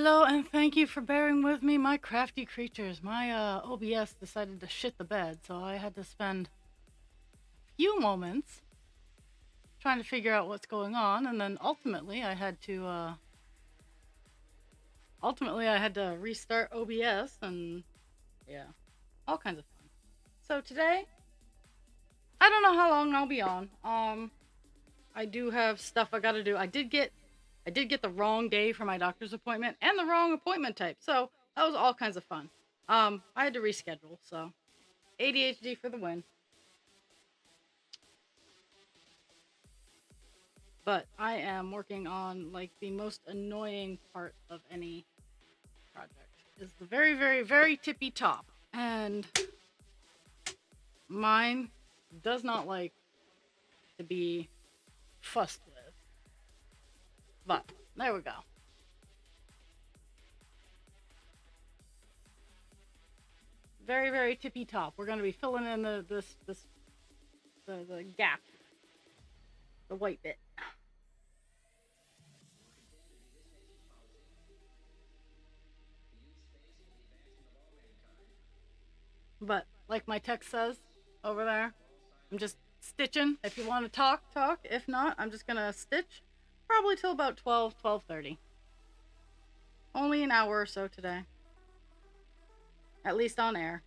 Hello and thank you for bearing with me, my crafty creatures. My OBS decided to shit the bed, so I had to spend a few moments trying to figure out what's going on, and then ultimately I had to restart OBS, and yeah, all kinds of fun. So today, I don't know how long I'll be on. I do have stuff I got to do. I did get the wrong day for my doctor's appointment and the wrong appointment type, so that was all kinds of fun. I had to reschedule, so ADHD for the win. But I am working on like the most annoying part of any project is the very, very, very tippy top. And mine does not like to be fussed with. But there we go. Very, very tippy top. We're gonna be filling in the gap, the white bit. But like my text says over there, I'm just stitching. If you want to talk, talk. If not, I'm just gonna stitch probably till about 12:30. Only an hour or so today. At least on air.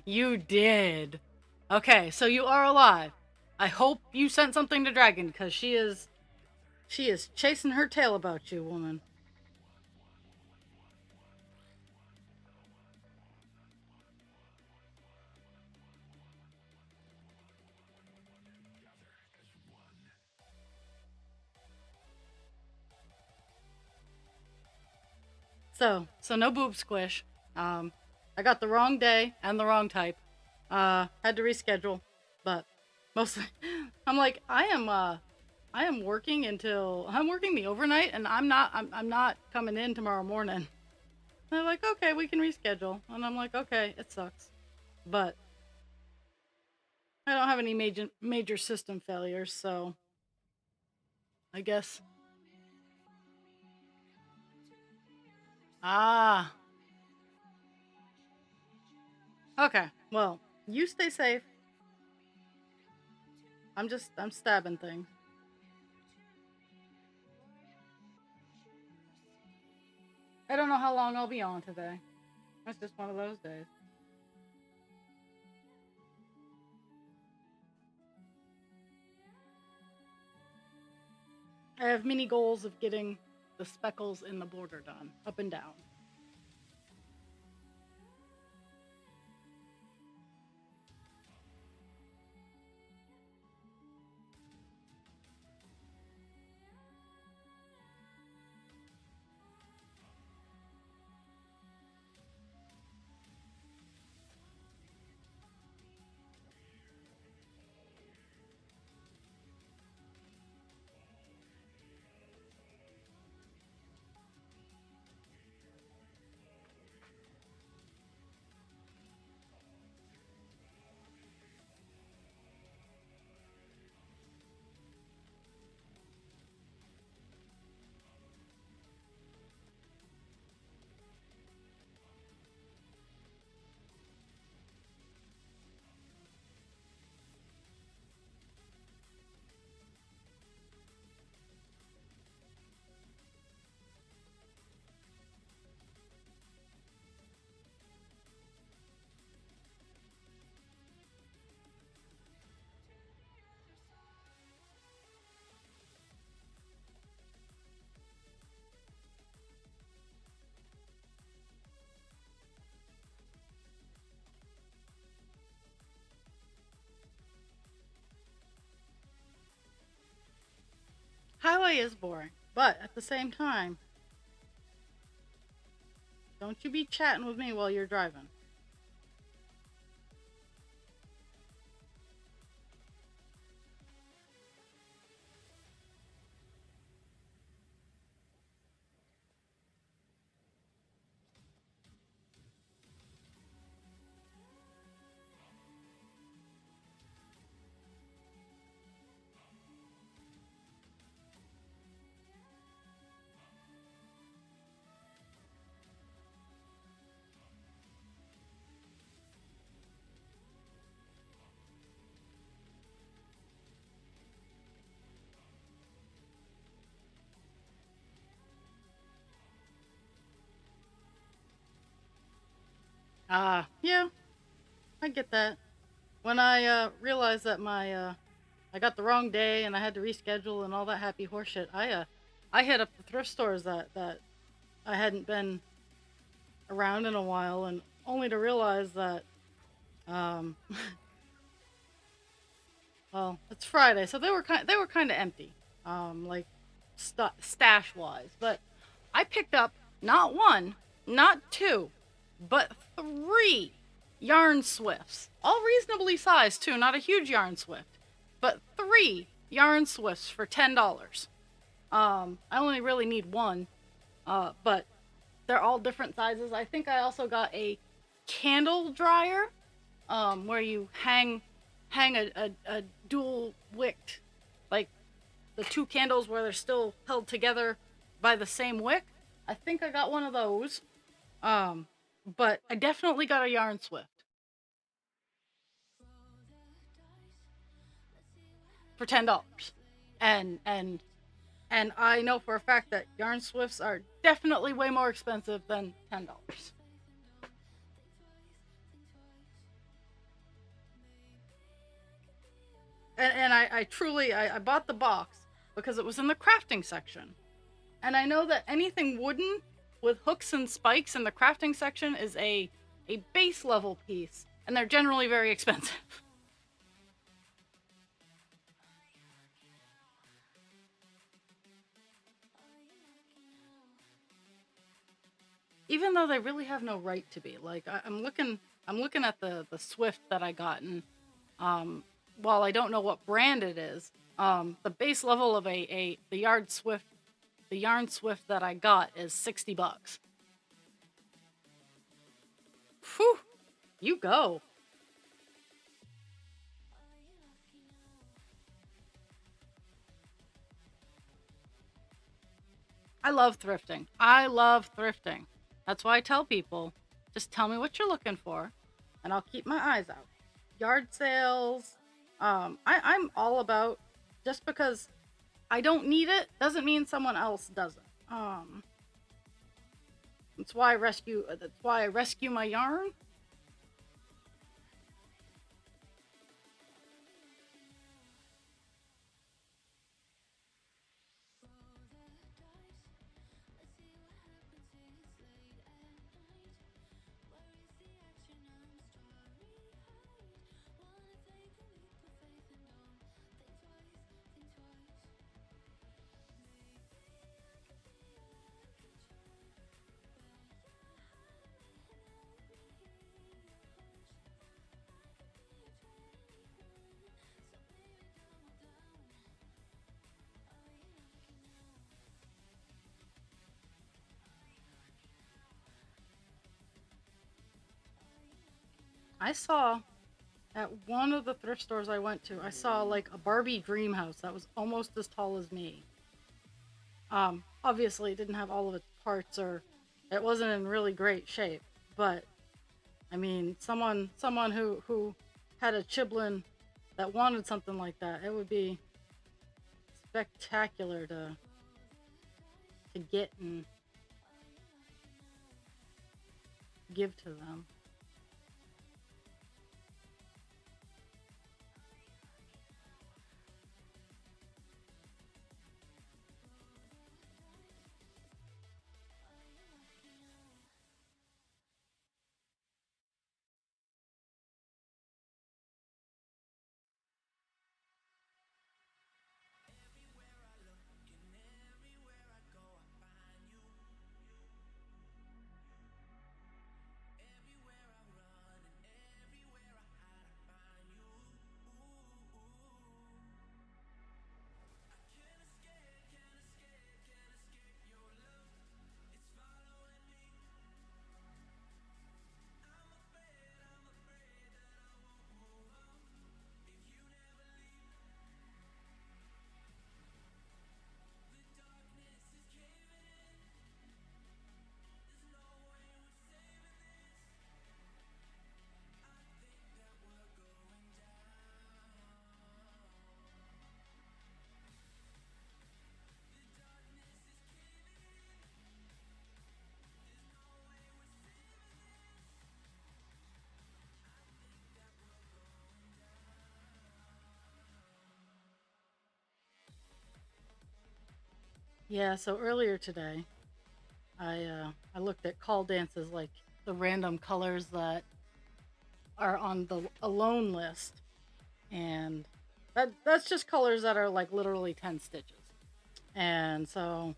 You did. Okay, so you are alive. I hope you sent something to Dragon because she is chasing her tail about you, woman. So no boob squish. I got the wrong day and the wrong type. Had to reschedule, but mostly, I'm like, I am working until I'm working the overnight, and I'm not coming in tomorrow morning. And they're like, okay, we can reschedule, and I'm like, okay, it sucks, but I don't have any major system failures, so I guess. Ah, okay. Well, you stay safe. I'm stabbing things. I don't know how long I'll be on today. That's just one of those days. I have mini goals of getting the speckles in the border done, up and down. Highway is boring, but at the same time, don't you be chatting with me while you're driving. Yeah, I get that. When I realized that my I got the wrong day and I had to reschedule and all that happy horseshit, I hit up the thrift stores that I hadn't been around in a while, and only to realize that um well, it's Friday, so they were kind of empty, like stash wise. But I picked up not one, not two, but three yarn swifts, all reasonably sized too. Not a huge yarn swift, but three yarn swifts for $10. I only really need one, but they're all different sizes. I think I also got a candle dryer, where you hang a dual wicked, like the two candles where they're still held together by the same wick. I think I got one of those. Um, but I definitely got a yarn swift for $10, and I know for a fact that yarn swifts are definitely way more expensive than $10. And I truly I bought the box because it was in the crafting section. And I know that anything wooden with hooks and spikes in the crafting section is a base level piece, and they're generally very expensive. Even though they really have no right to be. Like I'm looking at the Swift that I got, and um, while I don't know what brand it is, the base level of a the yarn Swift that I got is $60. Whew, you go. I love thrifting. I love thrifting. That's why I tell people, just tell me what you're looking for, and I'll keep my eyes out. Yard sales. I'm all about, just because I don't need it doesn't mean someone else doesn't. That's why I rescue. That's why I rescue my yarn. I saw at one of the thrift stores I went to, I saw like a Barbie dream house that was almost as tall as me. Obviously, it didn't have all of its parts, or it wasn't in really great shape. But I mean, someone who had a chiblin that wanted something like that, it would be spectacular to get and give to them. Yeah. So earlier today, I looked at call dances, like the random colors that are on the alone list, and that's just colors that are like literally 10 stitches. And so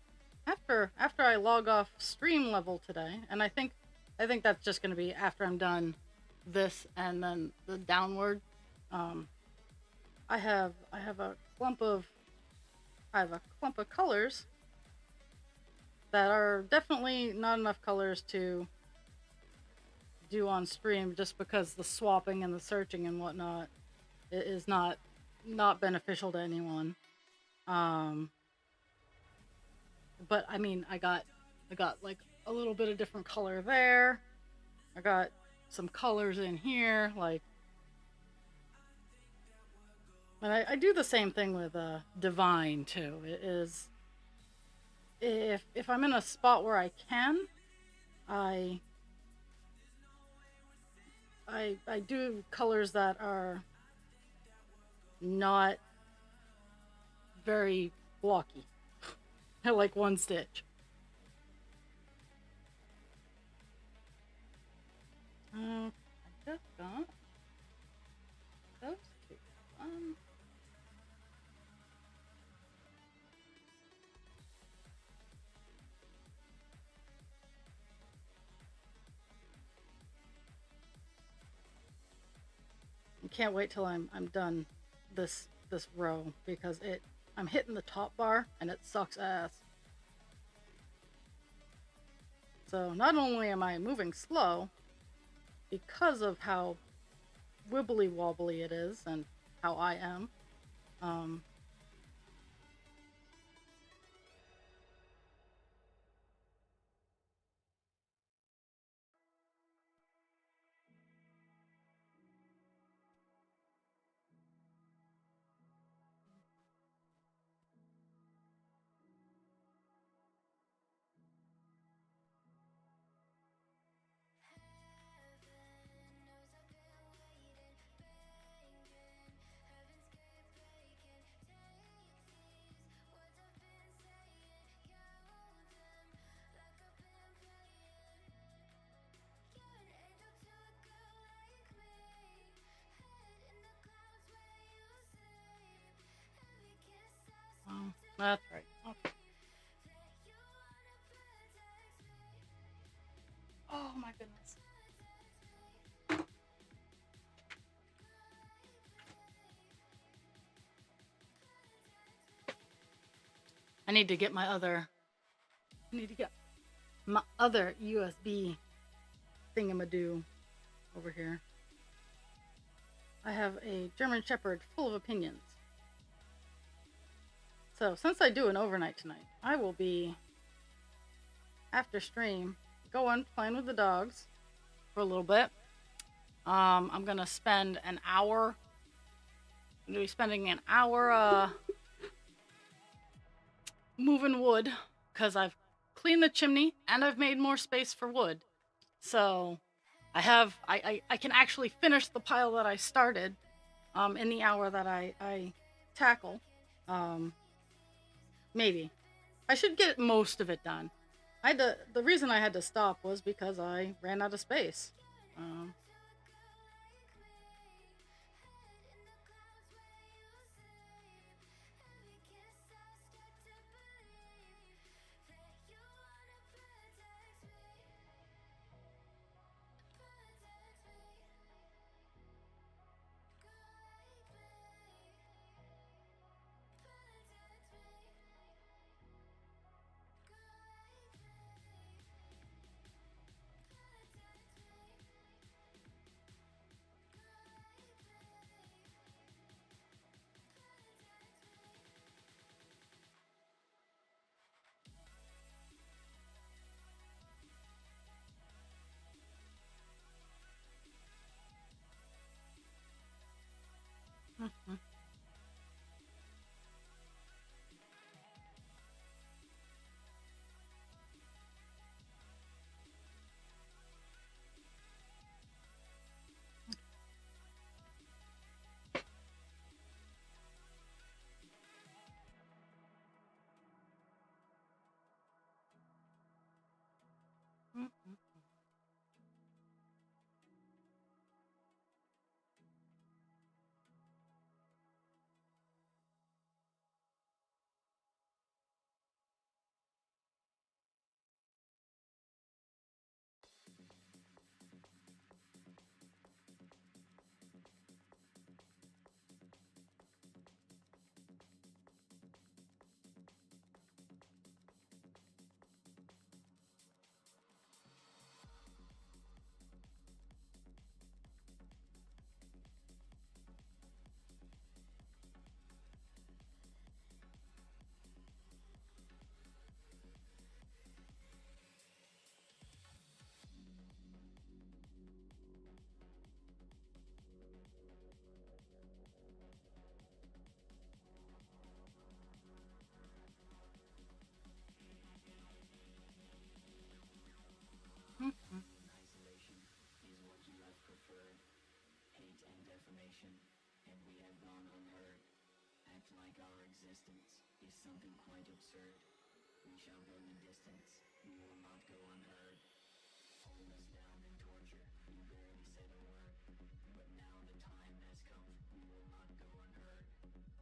after I log off stream level today, and I think that's just going to be after I'm done this and then the downward. Um, I have a clump of I have a clump of colors that are definitely not enough colors to do on stream, just because the swapping and the searching and whatnot is not beneficial to anyone. Um, but I mean, I got like a little bit of different color there. I got some colors in here, like, and I do the same thing with divine too. It is, if I'm in a spot where I can, I I do colors that are not very blocky. I like one stitch. I just got those two. I can't wait till I'm done this row because I'm hitting the top bar and it sucks ass. So not only am I moving slow because of how wibbly wobbly it is and how I am, oh, that's right. Okay. Oh my goodness. I need to get my other. I need to get my other USB thingamadoo over here. I have a German Shepherd full of opinions. So since I do an overnight tonight, I will be, after stream, going playing with the dogs for a little bit. I'm gonna spend an hour. I'm gonna be spending an hour moving wood because I've cleaned the chimney and I've made more space for wood. So I can actually finish the pile that I started in the hour that I tackle. Maybe. I should get most of it done. The reason I had to stop was because I ran out of space. Mhm. Mhm. something quite absurd. We shall go the distance, we will not go unheard. Hold us down in torture, you barely said a word. But now the time has come, we will not go unheard.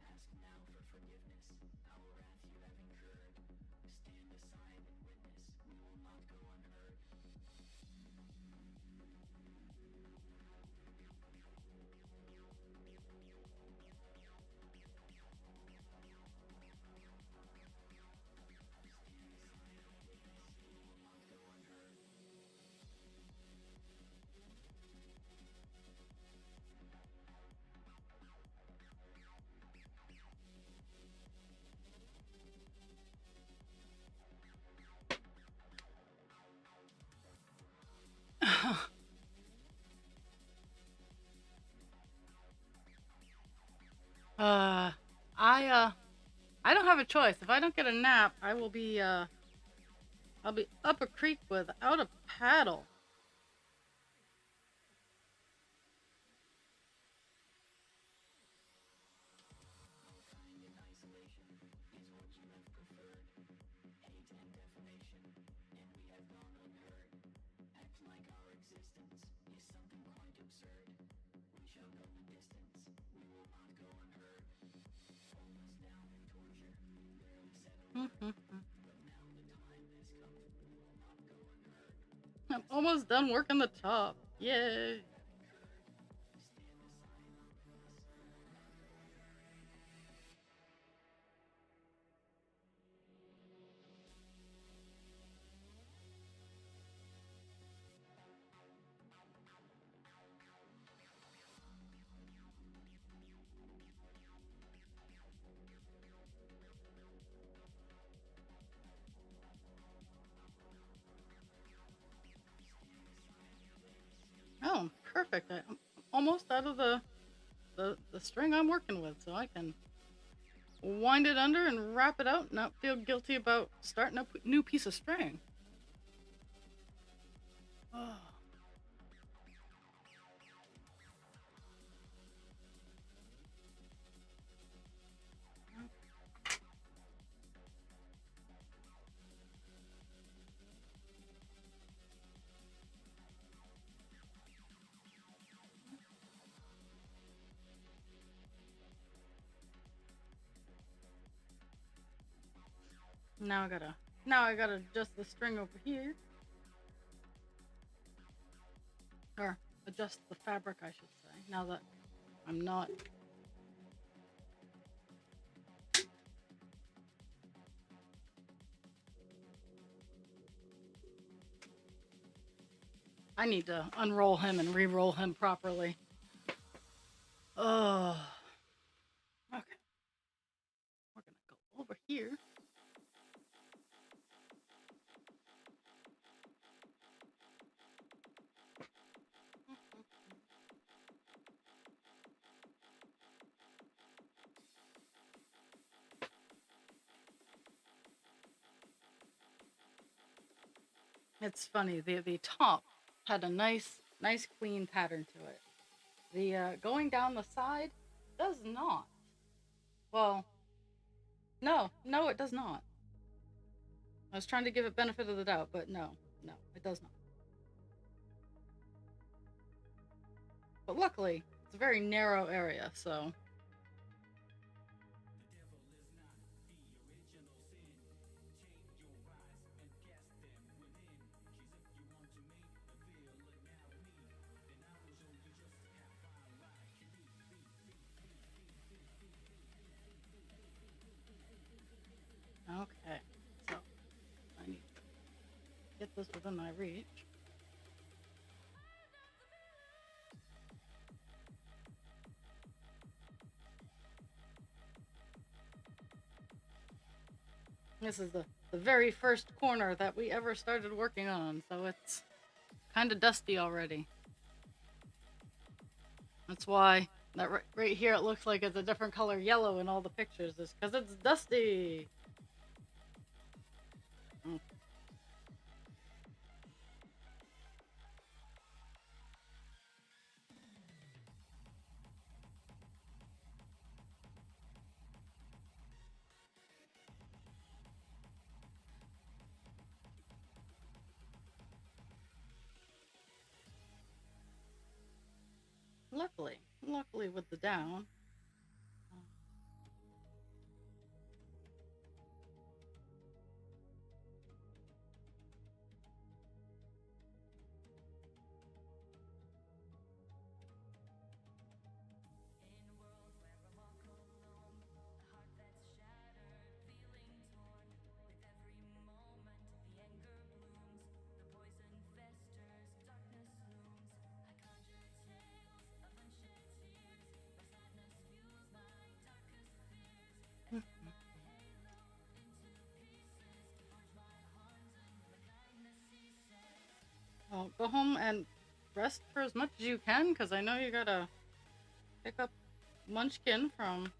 Ask now for forgiveness, our wrath you have incurred. Stand aside and witness, we will not go unheard. uh, I uh, I don't have a choice. If I don't get a nap, I'll be up a creek without a paddle. Mankind in isolation is what you have preferred. Hate and defamation, and we have gone unheard. Act like our existence is something quite absurd. We shall go the distance, we will not go unheard. Hold us down in torture, you barely said a word. But now the time has come, we will not go unheard. I'm almost done working the top. Yay. Stand aside and witness, we will not go unheard. Oh, perfect. I'm almost out of the string I'm working with, so I can wind it under and wrap it out and not feel guilty about starting a new piece of string. Oh. Now I gotta adjust the string over here. Or adjust the fabric, I should say, now that I'm not. I need to unroll him and re-roll him properly. Oh. Okay. We're gonna go over here. It's funny, the top had a nice clean pattern to it. The going down the side does not. Well, no, it does not. I was trying to give it benefit of the doubt, but no, it does not. But luckily, it's a very narrow area, so. Okay, so I need to get this within my reach. This is the very first corner that we ever started working on, so it's kind of dusty already. That's why that right here it looks like it's a different color yellow in all the pictures, is because it's dusty. Oh. luckily with the down. Well, go home and rest for as much as you can, because I know you gotta pick up Munchkin from.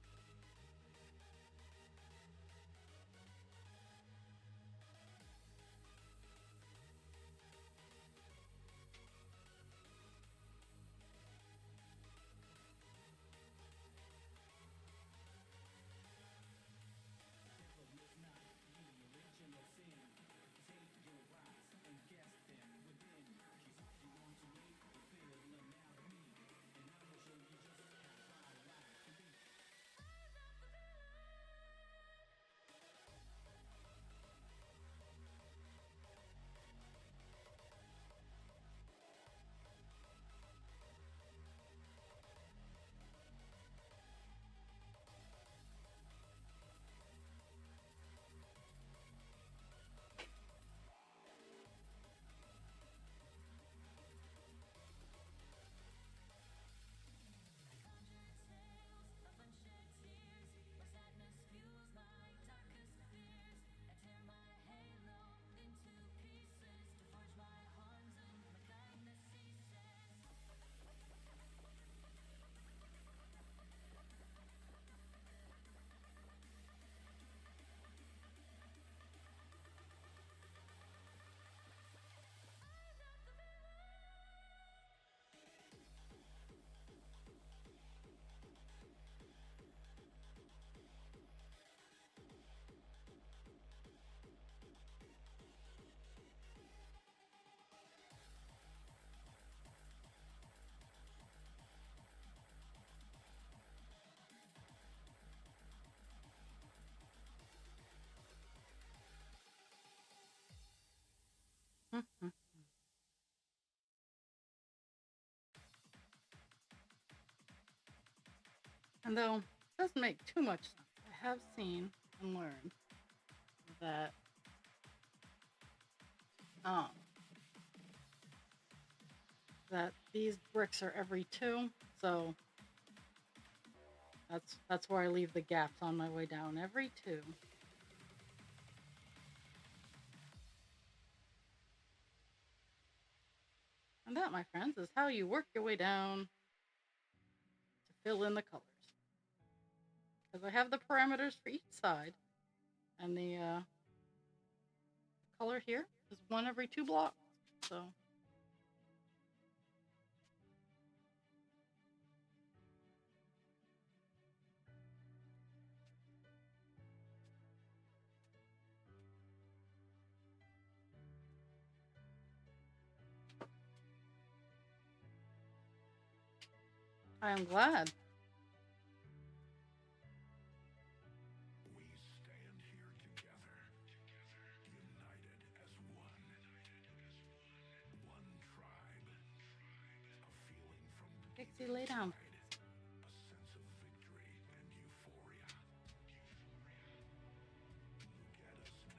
And though it doesn't make too much sense, I have seen and learned that um, that these bricks are every two, so that's where I leave the gaps on my way down, every two. And that, my friends, is how you work your way down to fill in the colors. Because I have the parameters for each side, and the color here is one every two blocks. So I am glad. We stand here together, united as one. One tribe. A feeling from Pixie, deep lay down. inside. A sense of victory and euphoria. Look at us now.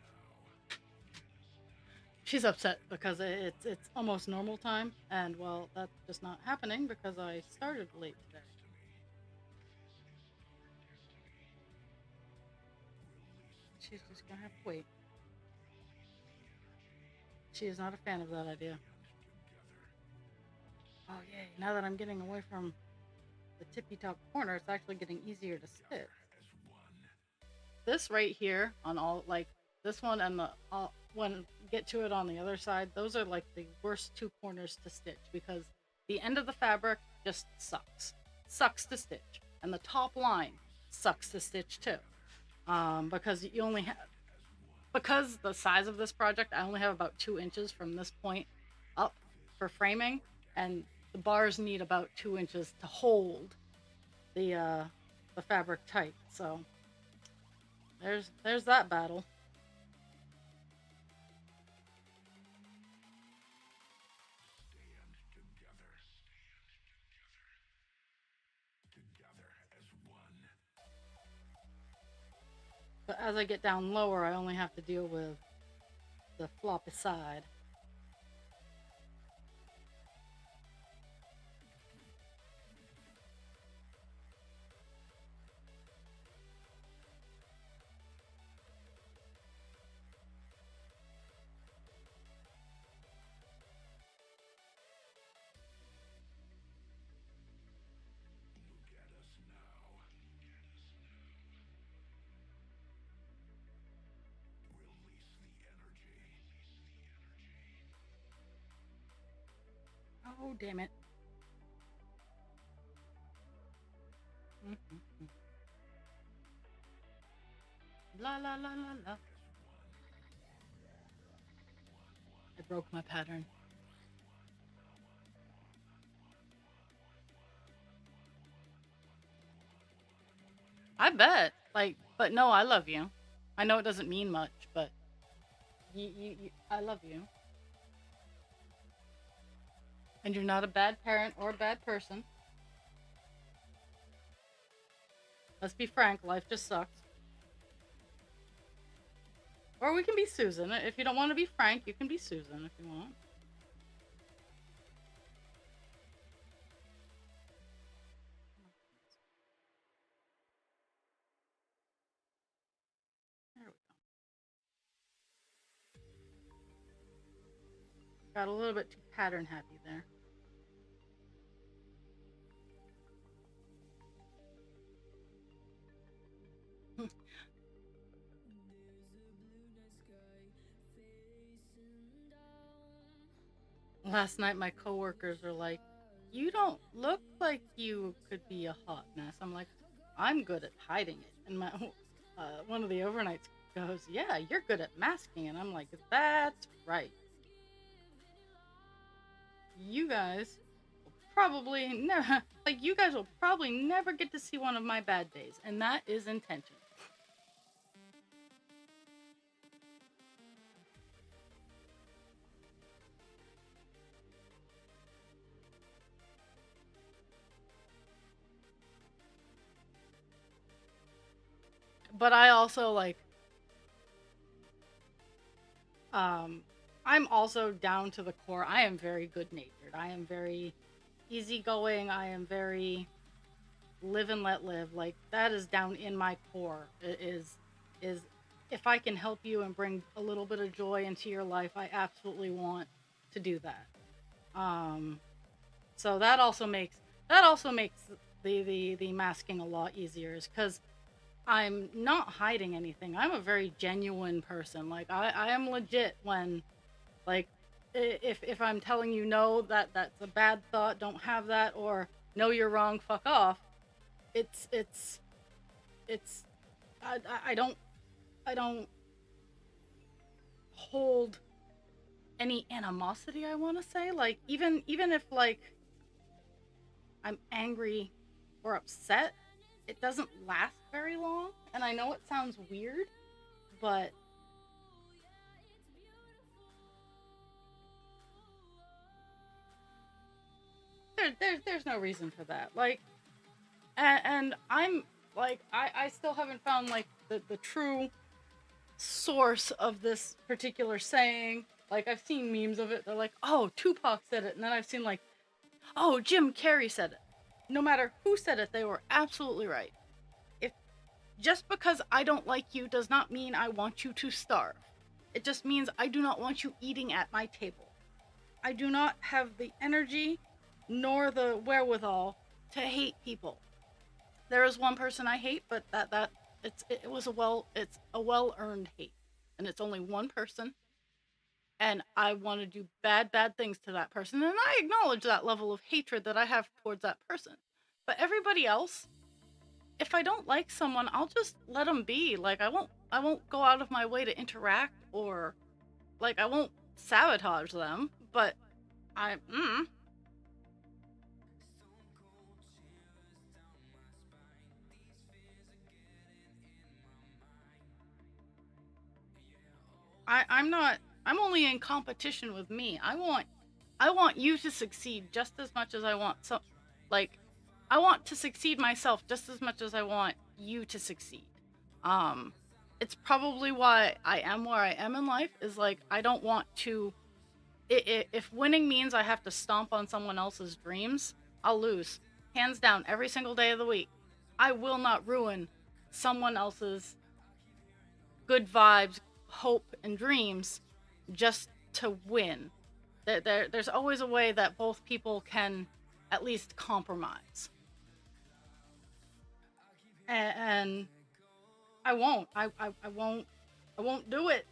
She's upset because it's almost normal time, and well, that's just not happening because I started late today. She's just gonna have to wait. She is not a fan of that idea. Oh yay! Now that I'm getting away from the tippy top corner, it's actually getting easier to stitch. This right here on all, like this one and the when get to it on the other side, those are like the worst two corners to stitch because the end of the fabric just sucks to stitch, and the top line sucks to stitch too, because you only have, because the size of this project, I only have about 2 inches from this point up for framing, and the bars need about 2 inches to hold the fabric tight. So there's that battle. Stand together. Together as one. But as I get down lower, I only have to deal with the floppy side. Look at us now. Release the energy. Oh, damn it. Mm-hmm. La la la la la. I broke my pattern. I bet. Like, but no, I love you. I know it doesn't mean much, but I love you. And you're not a bad parent or a bad person. Let's be frank, life just sucks. Or we can be Susan. If you don't want to be Frank, you can be Susan if you want. There we go. Got a little bit too pattern happy there. Last night, my coworkers are like, "You don't look like you could be a hot mess." I'm like, "I'm good at hiding it." And my one of the overnights goes, "Yeah, you're good at masking." And I'm like, "That's right. You guys will probably never like you guys will probably never get to see one of my bad days, and that is intentional." But I also like um I'm also down to the core. I am very good natured. I am very easygoing. I am very live and let live. Like that is down in my core. Is if I can help you and bring a little bit of joy into your life, I absolutely want to do that. Um so that also makes the masking a lot easier is cuz I'm not hiding anything. I'm a very genuine person. Like I am legit when like if I'm telling you no, that's a bad thought, don't have that, or no, you're wrong, fuck off. It's it's I don't hold any animosity, I want to say. Like even if like I'm angry or upset, it doesn't last very long. And I know it sounds weird, but there's no reason for that. Like and I'm like I still haven't found like the true source of this particular saying. Like I've seen memes of it. They're like, "Oh, Tupac said it," and then I've seen like, "Oh, Jim Carrey said it." No matter who said it, they were absolutely right. If just because I don't like you does not mean I want you to starve. It just means I do not want you eating at my table. I do not have the energy nor the wherewithal to hate people. There is one person I hate, but it's a well earned hate, and it's only one person, and I want to do bad things to that person, and I acknowledge that level of hatred that I have towards that person. But everybody else, if I don't like someone, I'll just let them be. Like I won't go out of my way to interact or like I won't sabotage them, but I I'm not. I'm only in competition with me. I want you to succeed just as much as I want like I want to succeed myself just as much as I want you to succeed. Um it's probably why I am where I am in life, is like I don't want to if winning means I have to stomp on someone else's dreams, I'll lose. Hands down every single day of the week. I will not ruin someone else's good vibes, hope and dreams just to win. There's always a way that both people can at least compromise. And I won't. I won't. I won't do it.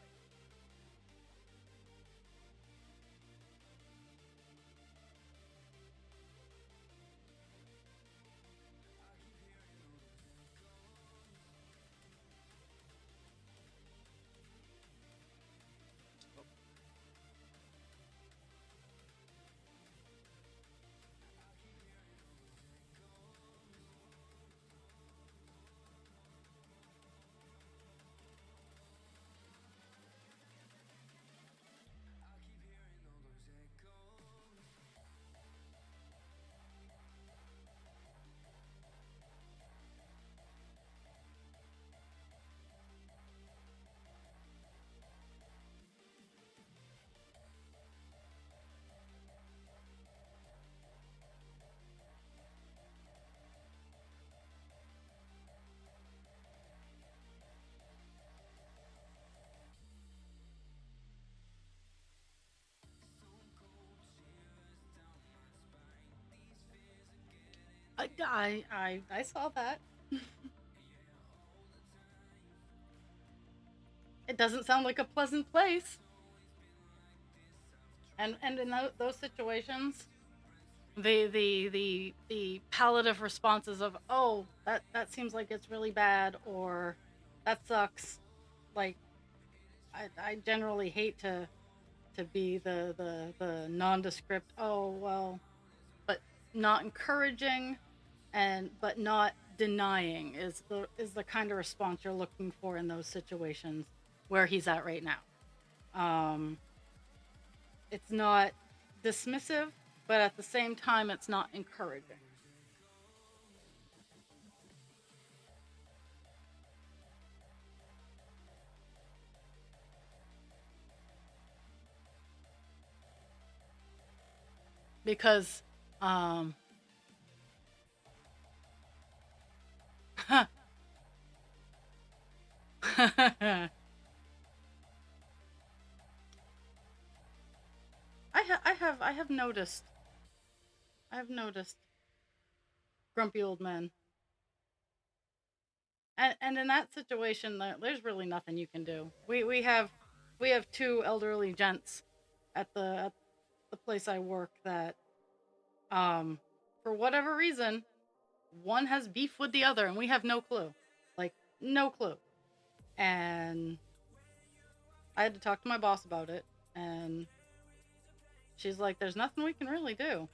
I saw that. It doesn't sound like a pleasant place. And in those situations, the palliative responses of, oh, that seems like it's really bad, or that sucks, like I generally hate to be the nondescript, oh well, but not encouraging, and but not denying is the kind of response you're looking for in those situations where he's at right now. um it's not dismissive, but at the same time it's not encouraging. Because um I I have noticed, I've noticed grumpy old men. And in that situation, there's really nothing you can do. We have two elderly gents at the place I work that, um for whatever reason, one has beef with the other and we have no clue. Like, no clue. And I had to talk to my boss about it, and she's like, there's nothing we can really do.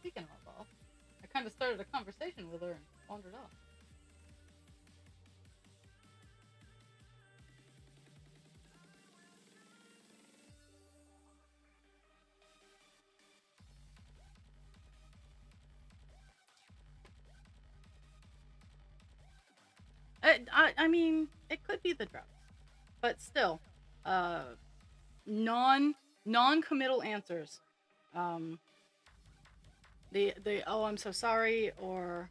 Speaking of my boss, I kind of started a conversation with her and wandered off. I mean, it could be the drugs, but still, uh, non-committal answers. Um, the oh, I'm so sorry, or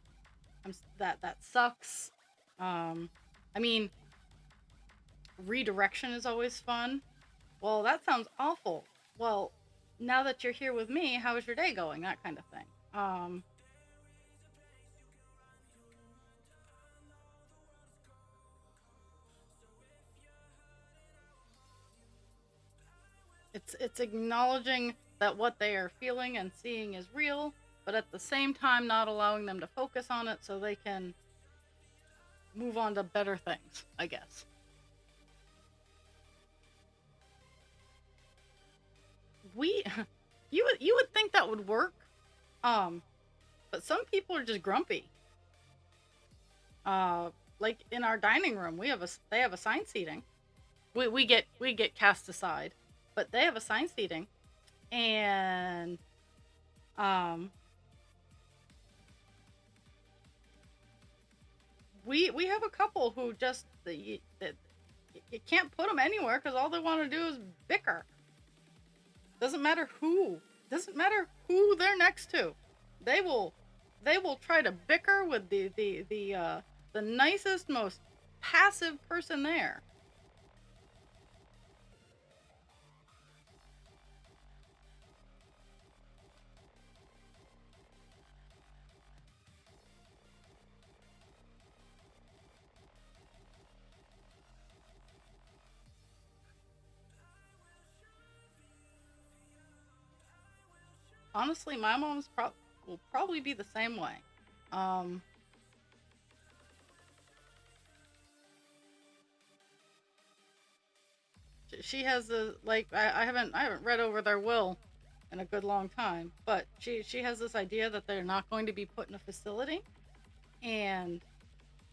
that sucks. Um, I mean, redirection is always fun. Well, that sounds awful. Well, now that you're here with me, how's your day going? That kind of thing. It's acknowledging that what they are feeling and seeing is real, but at the same time not allowing them to focus on it so they can move on to better things, I guess. We you would think that would work. Um but some people are just grumpy. Uh, like in our dining room, they have assigned seating. We get cast aside, but they have assigned seating, and um, we have a couple who just you can't put them anywhere because all they want to do is bicker. Doesn't matter who. Doesn't matter who they're next to. They will they will try to bicker with the nicest, most passive person there. Honestly, my will probably be the same way. Um, she has a like I haven't read over their will in a good long time, but she has this idea that they're not going to be put in a facility, and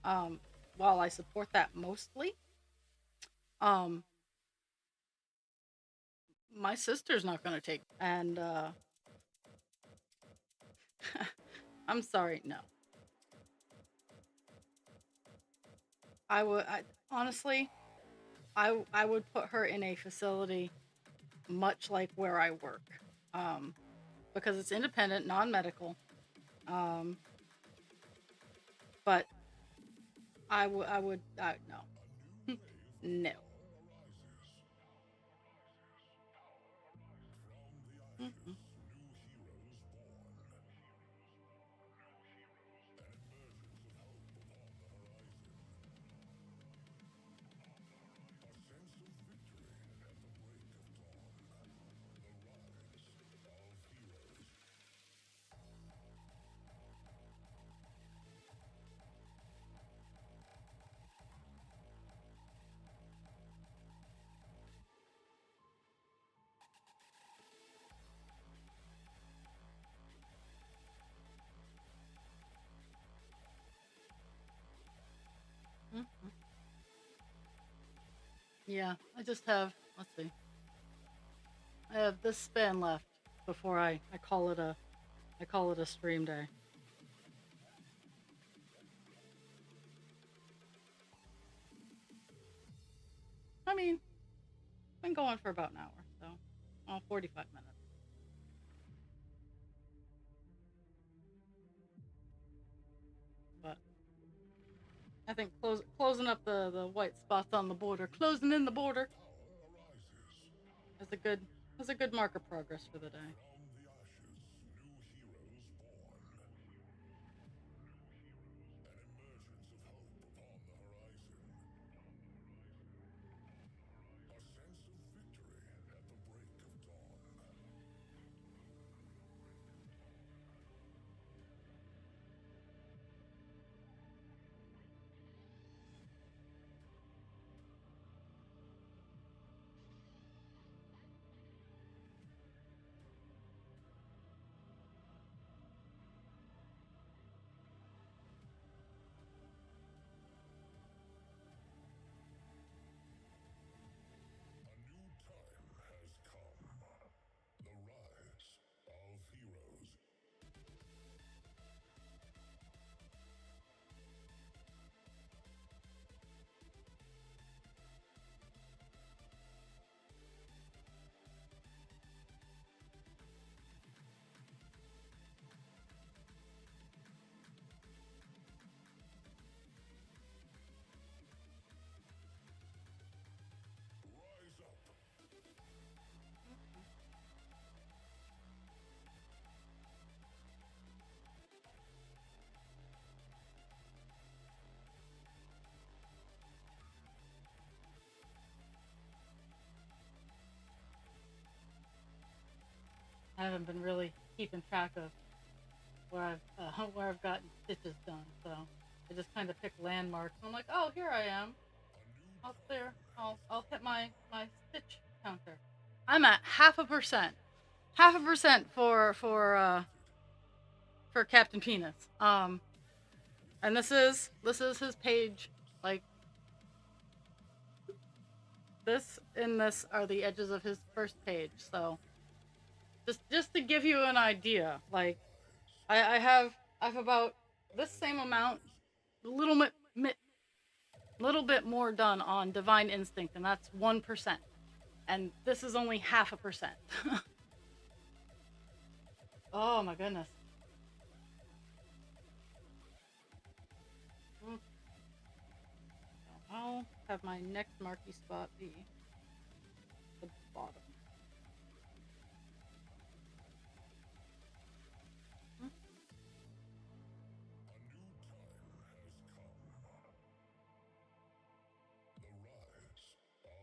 um, while I support that mostly, um, my sister's not going to take, and I'm sorry, no. I honestly, I would put her in a facility much like where I work, um, because it's independent, non-medical. Um, but I would no, no. Mm-mm. Mm-mm. Yeah, I just have. Let's see. I have this span left before I call it a stream day. I mean, been going for about an hour, so 45 minutes. But I think closing up the white spots on the border, closing in the border, is a good is a good mark of progress for the day. I haven't been really keeping track of where I've gotten stitches done, so I just kind of pick landmarks. And I'm like, oh, here I am. I'll clear. I'll hit my stitch counter. I'm at 0.5%, 0.5% for Captain Penis. And this is his page. Like this and this are the edges of his first page. So just to give you an idea, like I have about this same amount, a little bit more done on Divine Instinct, and that's 1%. And this is only 0.5%. Oh my goodness. Mm, I'll have my next marquee spot be the bottom. Mm. A new time has come. The rise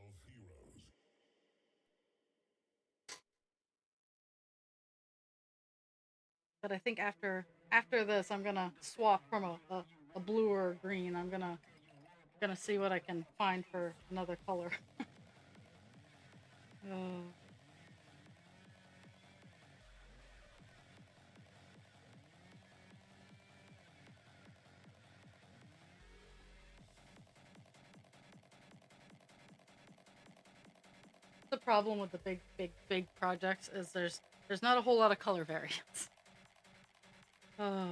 of heroes. But I think after this, I'm gonna swap from a blue or a green. I'm gonna see what I can find for another color. uh, the problem with the big projects is there's not a whole lot of color variance. Uh,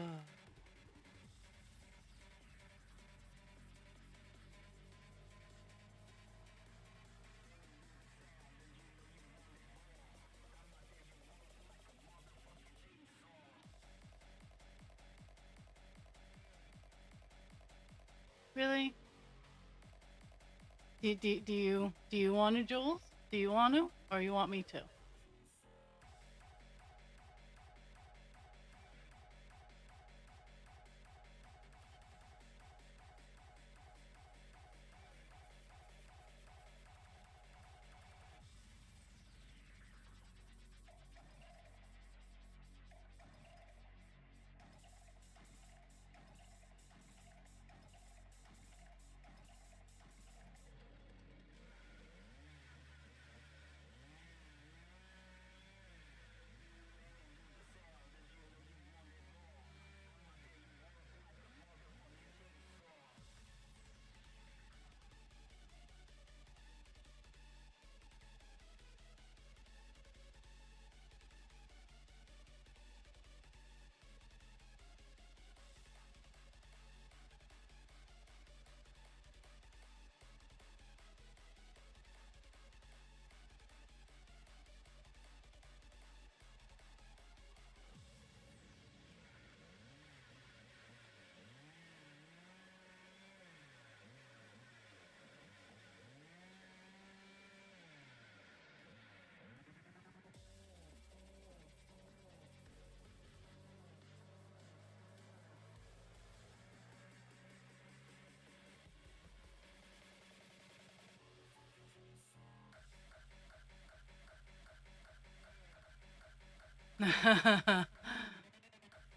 really? Do you want to, Jules? Do you want to, or you want me to?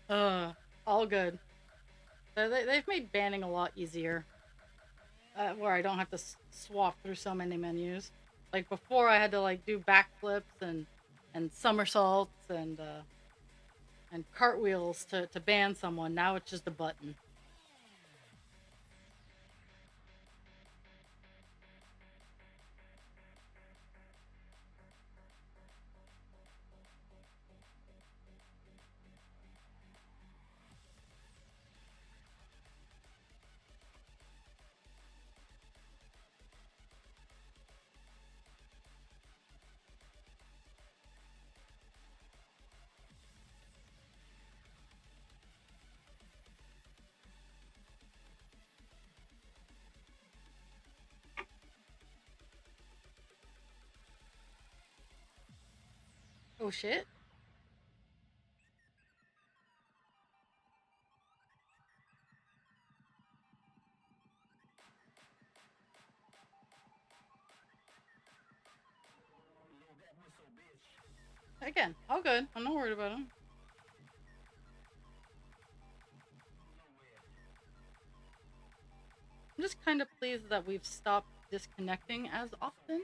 uh, all good. They've made banning a lot easier, where I don't have to swap through so many menus. Like before, I had to like do backflips and somersaults and cartwheels to ban someone. Now it's just a button. Oh shit! Again, all good. I'm not worried about him. I'm just kind of pleased that we've stopped disconnecting as often.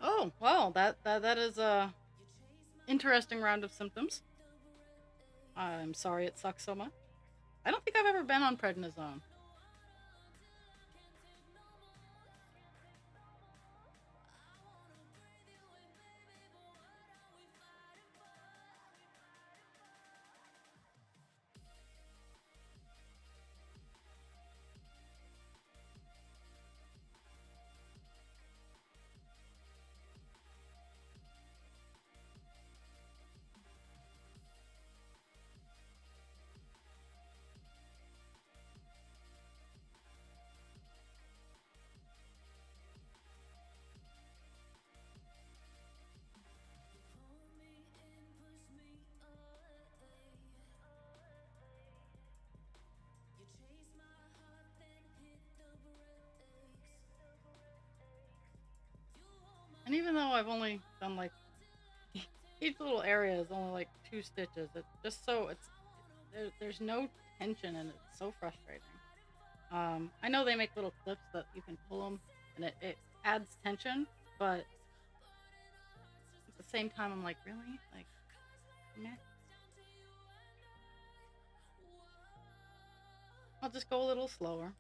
Oh, well, that is a interesting round of symptoms. I'm sorry it sucks so much. I don't think I've ever been on prednisone. And even though I've only done like each little area is only like 2 stitches, it's just so there's no tension and it's so frustrating. I know they make little clips that you can pull them and it adds tension, but at the same time, I'm like, really? Like, meh. I'll just go a little slower.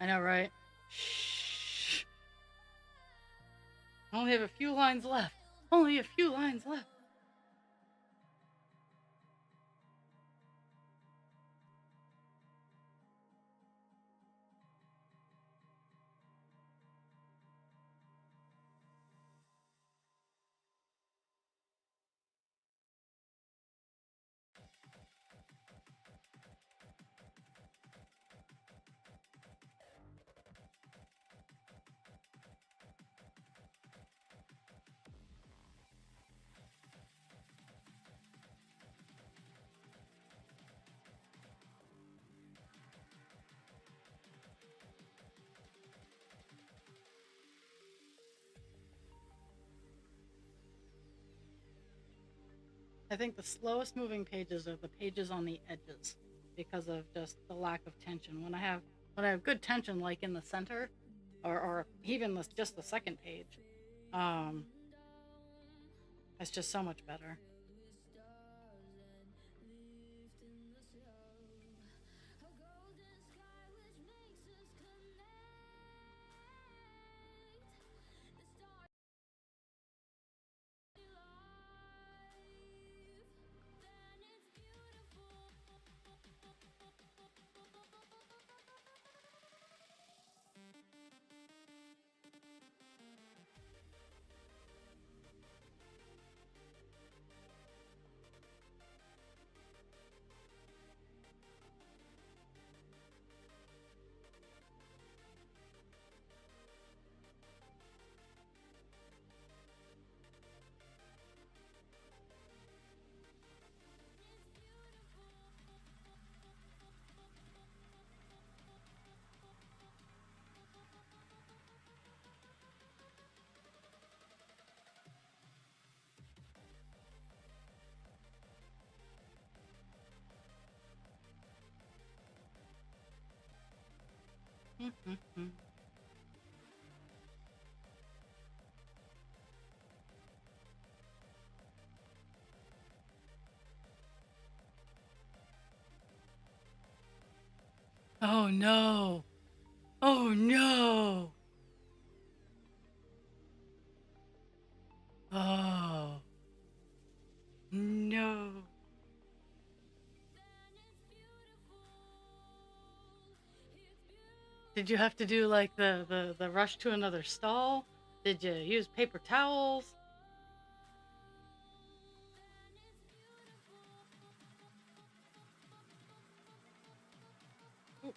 I know, right? Shh. I only have a few lines left. Only a few lines left. I think the slowest moving pages are the pages on the edges because of just the lack of tension. When I have good tension, like in the center, or even just the second page, um, it's just so much better. Oh no! Oh no! Oh no! Did you have to do like the rush to another stall? Did you use paper towels? Ooh,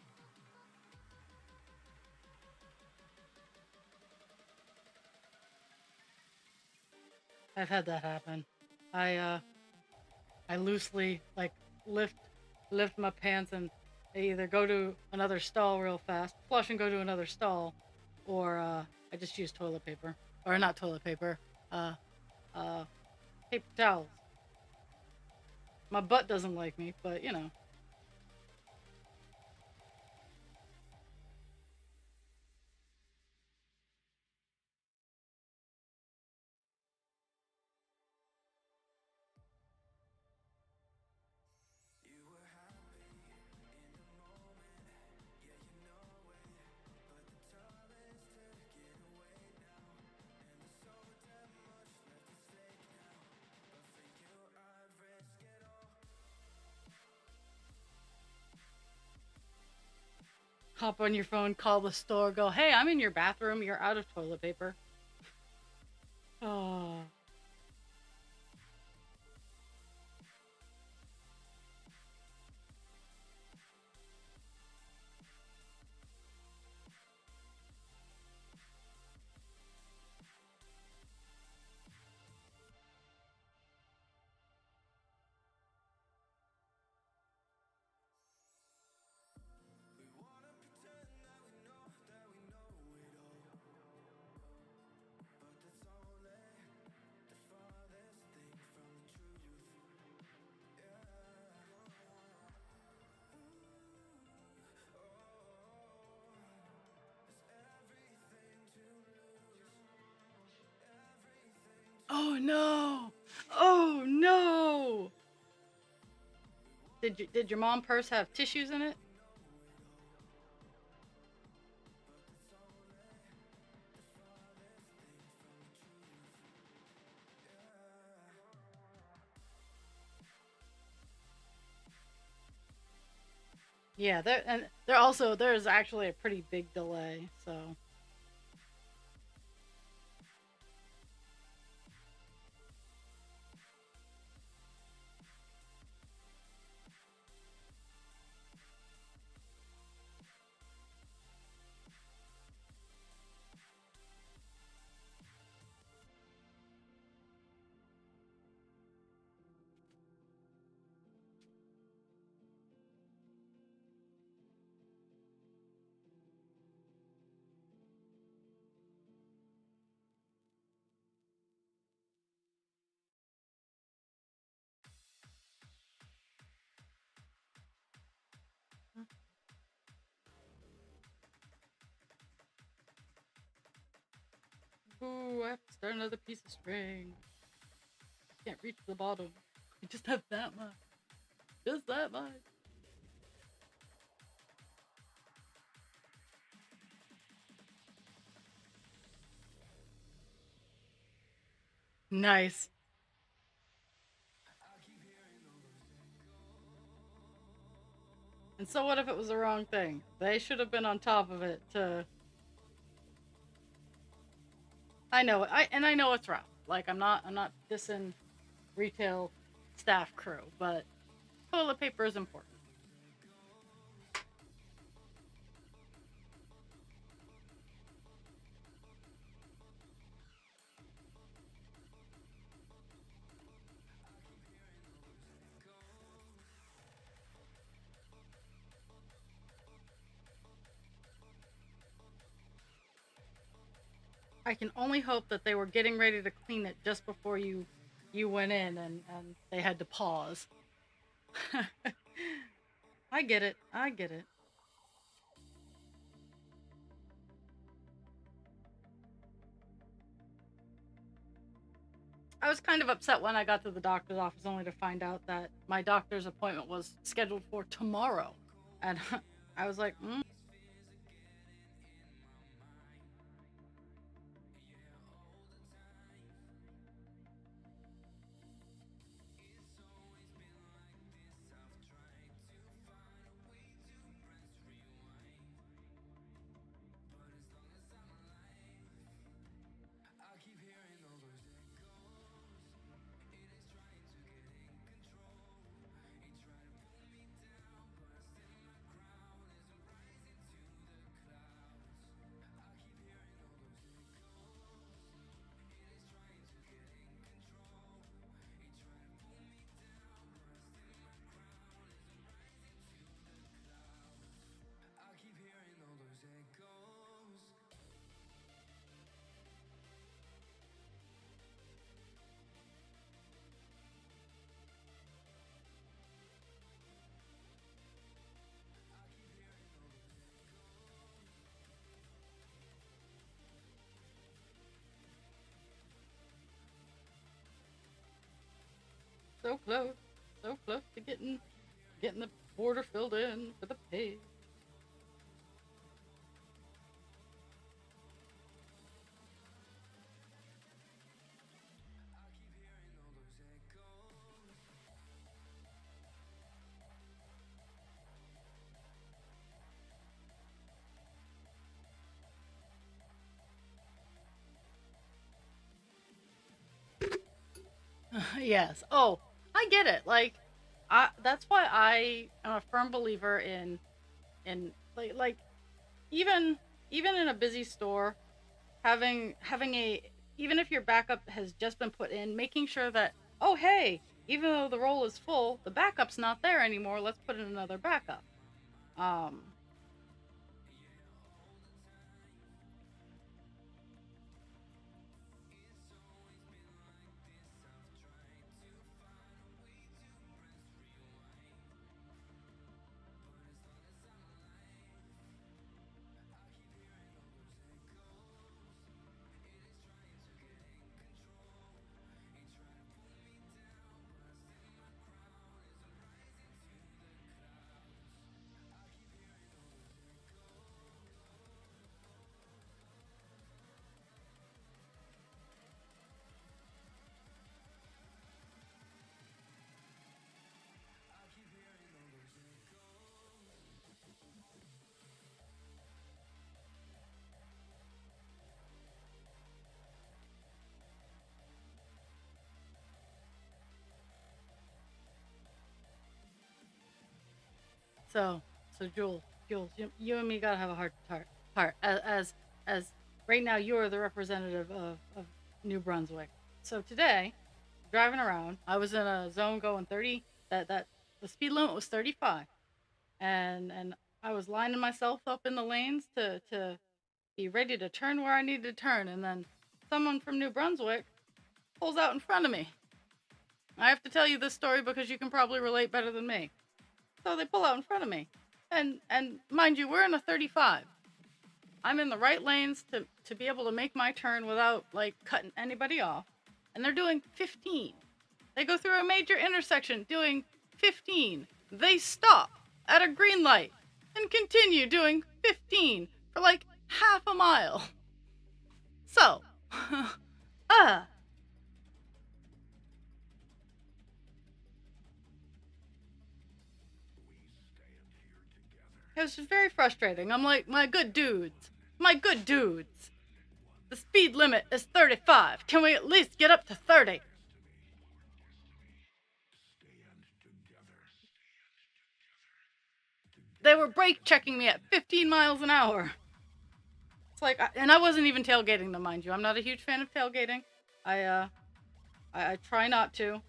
I've had that happen. I uh I loosely like lift lift my pants and I either go to another stall real fast, flush and go to another stall, or I just use toilet paper. Or not toilet paper, uh uh paper towels. My butt doesn't like me, but you know. You were happy in the moment, yeah, you know it. But the time is ticking away now, and there's so damn much left at stake now. But for you, I'd risk it all. Hop on your phone, call the store, go, hey, I'm in your bathroom, you're out of toilet paper. Oh. We wanna pretend that we know it all, but that's only the farthest thing from the truth. Yeah. Oh no! Oh no! Did your mom purse have tissues in it? Yeah, there also there's actually a pretty big delay, so ooh, I have to start another piece of string. Can't reach the bottom. I just have that much. Just that much. Nice. And so what if it was the wrong thing? They should have been on top of it to I know it. I know it's rough. Like I'm not dissing retail staff crew, but toilet paper is important. I can only hope that they were getting ready to clean it just before you went in and they had to pause. I get it. I get it. I was kind of upset when I got to the doctor's office only to find out that my doctor's appointment was scheduled for tomorrow. And I was like, So close, so close to getting the border filled in for the pig. Yes. Oh, I get it. Like, that's why I am a firm believer in like even even in a busy store, having a even if your backup has just been put in, making sure that, oh hey, even though the roll is full, the backup's not there anymore. Let's put in another backup. Um, so Jules, you and me gotta have a heart as right now you are the representative of New Brunswick. So today, driving around, I was in a zone going 30. That the speed limit was 35, and I was lining myself up in the lanes to be ready to turn where I needed to turn, and then someone from New Brunswick pulls out in front of me. I have to tell you this story because you can probably relate better than me. So they pull out in front of me, and mind you, we're in a 35. I'm in the right lanes to be able to make my turn without like cutting anybody off, and they're doing 15. They go through a major intersection doing 15. They stop at a green light and continue doing 15 for like half a mile. So, uh, it was just very frustrating. I'm like, my good dudes, the speed limit is 35. Can we at least get up to 30? They were brake checking me at 15 miles an hour. It's like, and I wasn't even tailgating them, mind you. I'm not a huge fan of tailgating. I I try not to.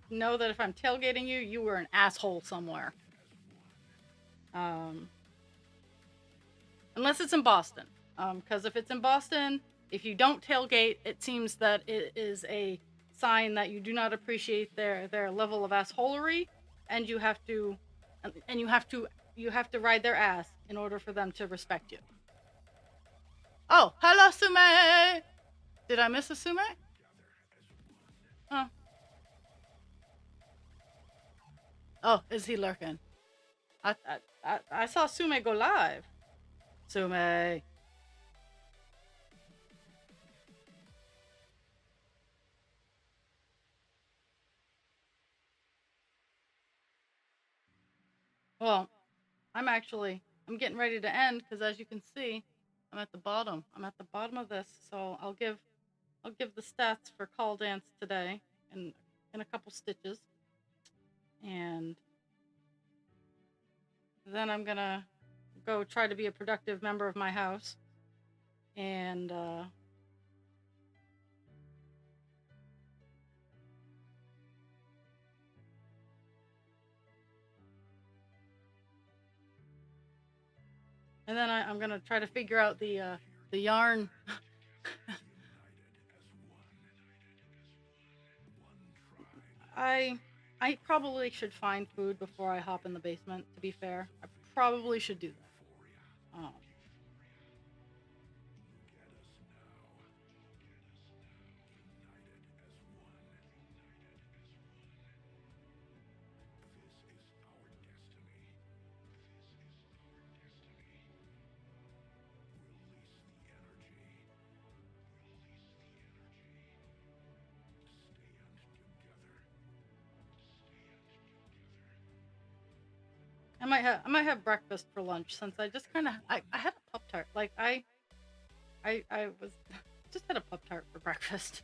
Know that if I'm tailgating you, you were an asshole somewhere. Um, unless it's in Boston. Because if it's in Boston, if you don't tailgate, it seems that it is a sign that you do not appreciate their level of assholery, and and you have to ride their ass in order for them to respect you. Oh, hello, Sume. Did I miss a Sume? Oh, oh, is he lurking? I saw Sume go live. Sume. Well, I'm getting ready to end because as you can see, I'm at the bottom. I'm at the bottom of this, so I'll give the stats for call dance today in a couple stitches, and then I'm gonna go try to be a productive member of my house, and then I'm gonna try to figure out the yarn. I I probably should find food before I hop in the basement. To be fair, I probably should do that. I might have breakfast for lunch since I just kind of I had a Pop-Tart. Like I was just had a Pop-Tart for breakfast.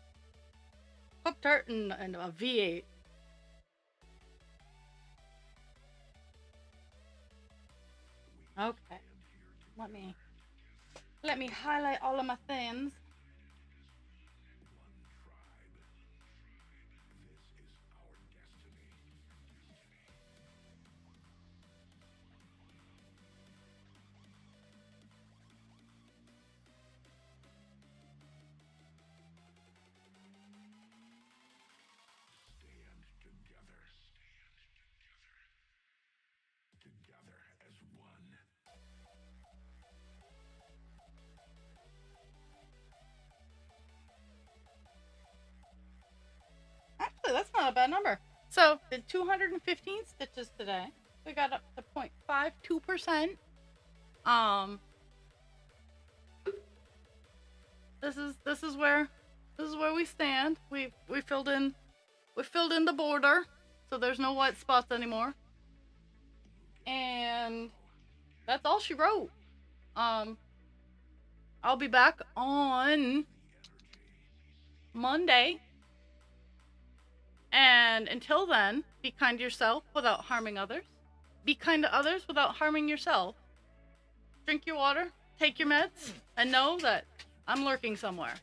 Pop-Tart and a V8. Okay. Let me highlight all of my things. Actually, that's not a bad number. So, did 215 stitches today. We got up to 0.52%. Um, this is where we stand. We filled in the border, so there's no white spots anymore. And that's all she wrote. I'll be back on Monday. And until then, be kind to yourself without harming others. Be kind to others without harming yourself. Drink your water, take your meds, and know that I'm lurking somewhere.